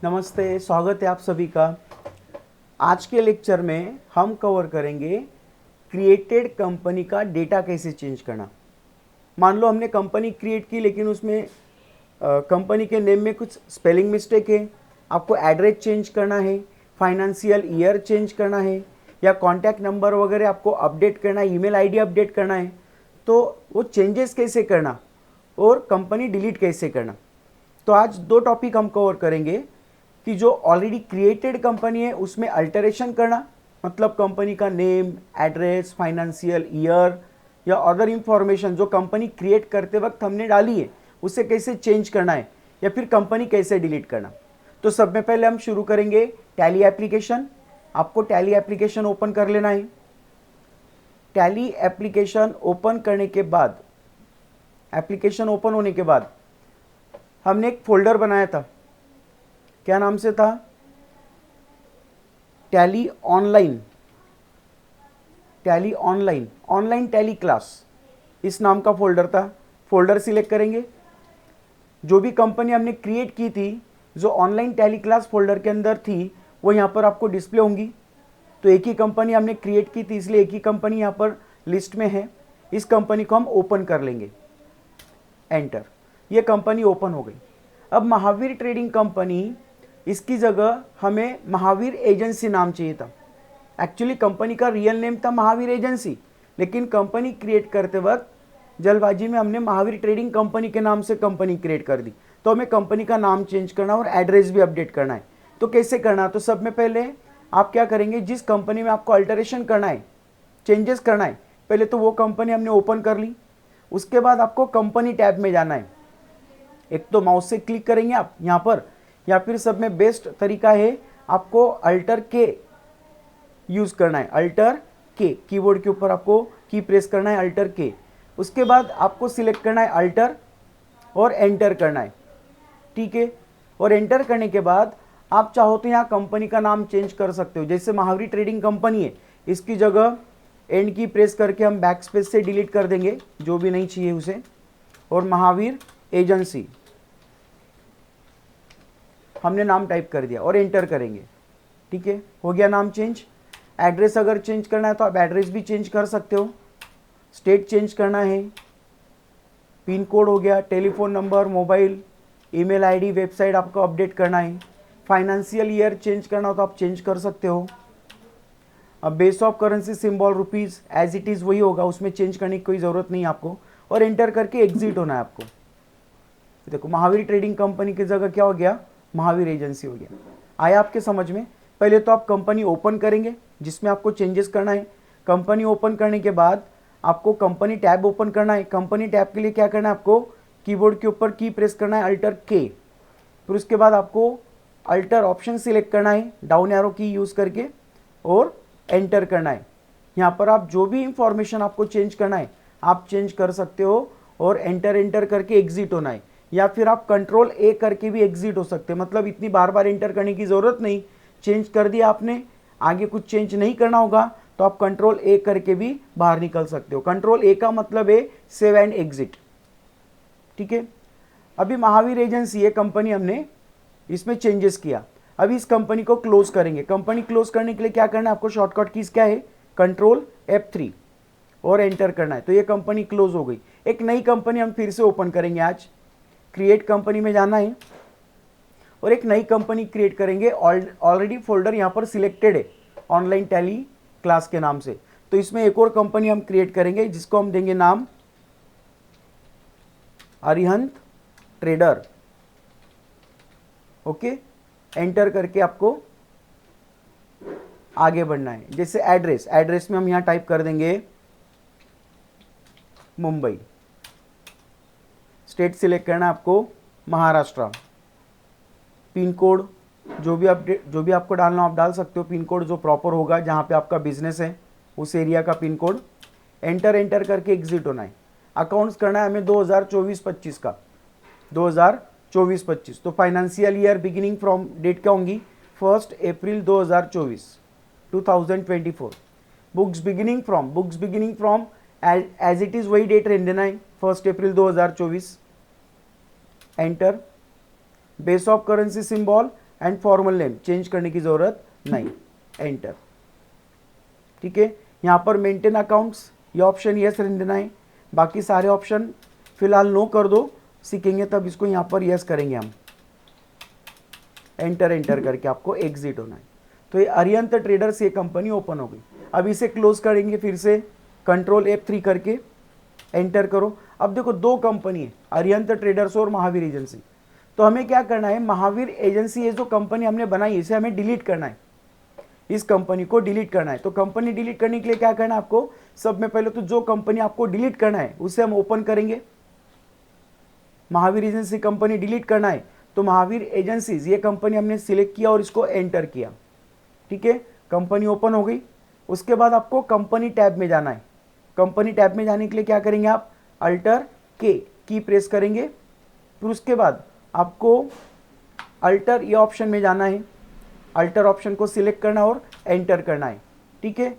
नमस्ते, स्वागत है आप सभी का। आज के लेक्चर में हम कवर करेंगे क्रिएटेड कंपनी का डेटा कैसे चेंज करना। मान लो हमने कंपनी क्रिएट की लेकिन उसमें कंपनी के नेम में कुछ स्पेलिंग मिस्टेक है, आपको एड्रेस चेंज करना है, फाइनेंशियल ईयर चेंज करना है या कॉन्टैक्ट नंबर वगैरह आपको अपडेट करना है, ईमेल आईडी अपडेट करना है, तो वो चेंजेस कैसे करना और कंपनी डिलीट कैसे करना। तो आज दो टॉपिक हम कवर करेंगे कि जो ऑलरेडी क्रिएटेड कंपनी है उसमें अल्टरेशन करना, मतलब कंपनी का नेम, एड्रेस, फाइनेंशियल ईयर या अदर इंफॉर्मेशन जो कंपनी क्रिएट करते वक्त हमने डाली है उसे कैसे चेंज करना है या फिर कंपनी कैसे डिलीट करना। तो सब में पहले हम शुरू करेंगे टैली एप्लीकेशन। आपको टैली एप्लीकेशन ओपन कर लेना है। टैली एप्लीकेशन ओपन करने के बाद, एप्लीकेशन ओपन होने के बाद हमने एक फोल्डर बनाया था, क्या नाम से था? Tally online, tally online, online tally class, इस नाम का फोल्डर था। फोल्डर सिलेक्ट करेंगे। जो भी कंपनी हमने क्रिएट की थी जो ऑनलाइन टैली क्लास फोल्डर के अंदर थी वो यहाँ पर आपको डिस्प्ले होंगी। तो एक ही कंपनी हमने क्रिएट की थी इसलिए एक ही कंपनी यहाँ पर लिस्ट में है। इस कंपनी को हम ओपन कर लेंगे, एंटर। ये कंपनी ओपन हो गई। अब महावीर ट्रेडिंग कंपनी, इसकी जगह हमें महावीर एजेंसी नाम चाहिए था। एक्चुअली कंपनी का रियल नेम था महावीर एजेंसी, लेकिन कंपनी क्रिएट करते वक्त जल्दबाजी में हमने महावीर ट्रेडिंग कंपनी के नाम से कंपनी क्रिएट कर दी। तो हमें कंपनी का नाम चेंज करना और एड्रेस भी अपडेट करना है। तो कैसे करना? तो सब में पहले आप क्या करेंगे, जिस कंपनी में आपको अल्टरेशन करना है, चेंजेस करना है, पहले तो वो कंपनी हमने ओपन कर ली। उसके बाद आपको कंपनी टैब में जाना है। एक तो माउस से क्लिक करेंगे आप यहाँ पर, या फिर सब में बेस्ट तरीका है आपको अल्टर के यूज़ करना है। अल्टर के कीबोर्ड के ऊपर आपको की प्रेस करना है, अल्टर के। उसके बाद आपको सिलेक्ट करना है अल्टर और एंटर करना है, ठीक है। और एंटर करने के बाद आप चाहो तो यहाँ कंपनी का नाम चेंज कर सकते हो। जैसे महावीर ट्रेडिंग कंपनी है, इसकी जगह एंड की प्रेस करके हम बैक स्पेस से डिलीट कर देंगे जो भी नहीं चाहिए उसे, और महावीर एजेंसी हमने नाम टाइप कर दिया और एंटर करेंगे, ठीक है। हो गया नाम चेंज। एड्रेस अगर चेंज करना है तो आप एड्रेस भी चेंज कर सकते हो। स्टेट चेंज करना है, पिन कोड हो गया, telephone number, mobile, email ID, website आपको अपडेट करना है। फाइनेंशियल ईयर चेंज करना हो तो आप चेंज कर सकते हो। अब base of currency symbol rupees as it is वही होगा, उसमें चेंज करने की कोई ज़रूरत नहीं है आपको। और एंटर करके एग्जिट होना है आपको। देखो महावीर ट्रेडिंग कंपनी की जगह क्या हो गया, महावीर एजेंसी हो गया। आया आपके समझ में? पहले तो आप कंपनी ओपन करेंगे जिसमें आपको चेंजेस करना है। कंपनी ओपन करने के बाद आपको कंपनी टैब ओपन करना है। कंपनी टैब के लिए क्या करना है, आपको कीबोर्ड के ऊपर की प्रेस करना है, अल्टर के। फिर उसके बाद आपको अल्टर ऑप्शन सिलेक्ट करना है डाउन एरो की यूज़ करके और एंटर करना है। यहाँ पर आप जो भी इंफॉर्मेशन आपको चेंज करना है आप चेंज कर सकते हो और एंटर करके एग्जिट होना है। या फिर आप कंट्रोल ए करके भी एग्जिट हो सकते हैं, मतलब इतनी बार बार एंटर करने की ज़रूरत नहीं। चेंज कर दिया आपने, आगे कुछ चेंज नहीं करना होगा तो आप कंट्रोल ए करके भी बाहर निकल सकते हो। कंट्रोल ए का मतलब है सेव एंड एग्जिट, ठीक है। अभी महावीर एजेंसी ये कंपनी हमने इसमें चेंजेस किया। अभी इस कंपनी को क्लोज करेंगे। कंपनी क्लोज करने के लिए क्या करना है आपको, शॉर्टकट कीज क्या है, कंट्रोल F3 और एंटर करना है। तो ये कंपनी क्लोज हो गई। एक नई कंपनी हम फिर से ओपन करेंगे। आज क्रिएट कंपनी में जाना है और एक नई कंपनी क्रिएट करेंगे। ऑलरेडी फोल्डर यहाँ पर सिलेक्टेड है ऑनलाइन टैली क्लास के नाम से। तो इसमें एक और कंपनी हम क्रिएट करेंगे जिसको हम देंगे नाम अरिहंत ट्रेडर। ओके, एंटर करके आपको आगे बढ़ना है। जैसे एड्रेस, एड्रेस में हम यहाँ टाइप कर देंगे मुंबई। स्टेट सिलेक्ट करना है आपको महाराष्ट्र। पिन कोड जो भी आपको डालना आप डाल सकते हो। पिन कोड जो प्रॉपर होगा जहाँ पे आपका बिजनेस है उस एरिया का पिन कोड। एंटर करके एग्जिट होना है। अकाउंट्स करना है हमें 2024-25 का, 2024-25। तो financial year beginning from date क्या होंगी, 1 April 2024। Books beginning from as it is वही डेट रहने देना है, 1 April 2024। Enter. Base of currency symbol and formal name change करने की ज़रूरत नहीं, एंटर। ठीक है, यहाँ पर मेंटेन अकाउंट्स ये ऑप्शन यस रहने देना है, बाकी सारे ऑप्शन फिलहाल नो कर दो, सीखेंगे तब इसको यहाँ पर यस करेंगे हम। एंटर एंटर करके आपको एग्जिट होना है। तो ये अरिहंत ट्रेडर्स ये कंपनी ओपन हो गई। अब इसे क्लोज करेंगे फिर से, कंट्रोल F3 करके एंटर करो। अब देखो दो कंपनी है, अरिहंत ट्रेडर्स और महावीर एजेंसी। तो हमें क्या करना है, महावीर एजेंसी ये जो कंपनी हमने बनाई इसे हमें डिलीट करना है, इस कंपनी को डिलीट करना है। तो कंपनी डिलीट करने के लिए क्या करना है आपको, सब में पहले तो जो कंपनी आपको डिलीट करना है उसे हम ओपन करेंगे। महावीर एजेंसी कंपनी डिलीट करना है तो महावीर एजेंसीज ये कंपनी हमने सिलेक्ट किया और इसको एंटर किया। ठीक है, कंपनी ओपन हो गई। उसके बाद आपको कंपनी टैब में जाना है। कंपनी टैब में जाने के लिए क्या करेंगे आप, अल्टर के की प्रेस करेंगे। फिर उसके बाद आपको अल्टर ये ऑप्शन में जाना है, अल्टर ऑप्शन को सिलेक्ट करना और एंटर करना है। ठीक है,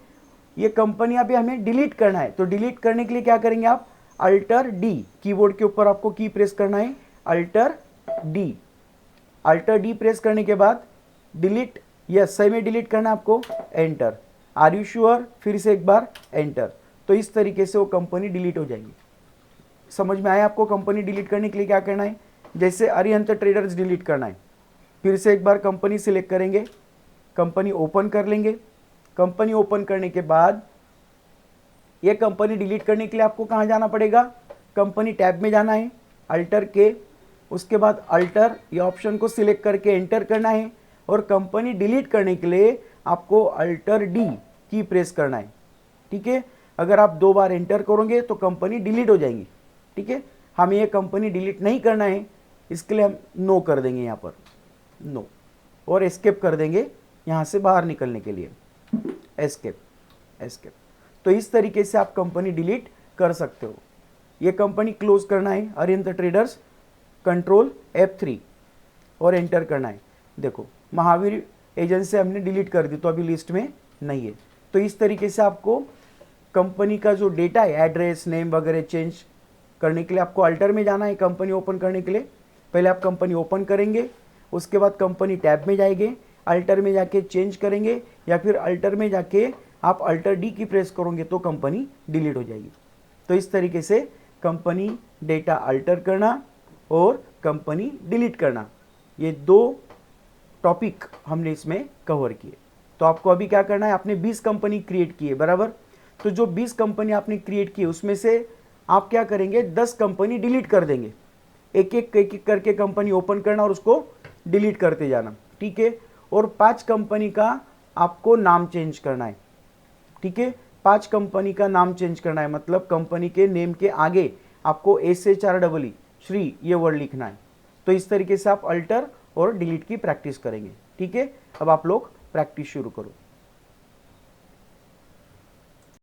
ये कंपनी अभी हमें डिलीट करना है, तो डिलीट करने के लिए क्या करेंगे आप, अल्टर डी, कीबोर्ड के ऊपर आपको की प्रेस करना है, alter D. Alter D press करने के बाद डिलीट, यस सही में डिलीट करना है आपको, एंटर। आर यू श्योर, फिर से एक बार एंटर। तो इस तरीके से वो कंपनी डिलीट हो जाएगी। समझ में आया आपको, कंपनी डिलीट करने के लिए क्या करना है, जैसे अरिहंत ट्रेडर्स डिलीट करना है। फिर से एक बार कंपनी सिलेक्ट करेंगे, कंपनी ओपन कर लेंगे। कंपनी ओपन करने के बाद ये कंपनी डिलीट करने के लिए आपको कहाँ जाना पड़ेगा, कंपनी टैब में जाना है, अल्टर के, उसके बाद अल्टर ये ऑप्शन को सिलेक्ट करके एंटर करना है और कंपनी डिलीट करने के लिए आपको अल्टर डी की प्रेस करना है। ठीक है, अगर आप 2 बार एंटर करोगे तो कंपनी डिलीट हो जाएंगी। ठीक है, हमें ये कंपनी डिलीट नहीं करना है, इसके लिए हम नो कर देंगे, यहाँ पर नो, और एस्केप कर देंगे यहाँ से बाहर निकलने के लिए, एस्केप एस्केप। तो इस तरीके से आप कंपनी डिलीट कर सकते हो। ये कंपनी क्लोज करना है अरिहंत ट्रेडर्स, कंट्रोल F3 और एंटर करना है। देखो महावीर एजेंसी हमने डिलीट कर दी तो अभी लिस्ट में नहीं है। तो इस तरीके से आपको कंपनी का जो डेटा है, एड्रेस नेम वगैरह चेंज करने के लिए आपको अल्टर में जाना है। कंपनी ओपन करने के लिए पहले आप कंपनी ओपन करेंगे, उसके बाद कंपनी टैब में जाएंगे, अल्टर में जाके चेंज करेंगे, या फिर अल्टर में जाके आप अल्टर डी की प्रेस करोगे तो कंपनी डिलीट हो जाएगी। तो इस तरीके से कंपनी डेटा अल्टर करना और कंपनी डिलीट करना, ये 2 टॉपिक हमने इसमें कवर किए। तो आपको अभी क्या करना है, आपने 20 कंपनी क्रिएट की है, बराबर। तो जो 20 कंपनी आपने क्रिएट की है उसमें से आप क्या करेंगे, 10 कंपनी डिलीट कर देंगे। एक एक करके कंपनी ओपन करना और उसको डिलीट करते जाना। ठीक है, और 5 कंपनी का आपको नाम चेंज करना है। ठीक है, 5 कंपनी का नाम चेंज करना है, मतलब कंपनी के नेम के आगे आपको SHREE श्री ये वर्ड लिखना है। तो इस तरीके से आप अल्टर और डिलीट की प्रैक्टिस करेंगे। ठीक है, अब आप लोग प्रैक्टिस शुरू करो।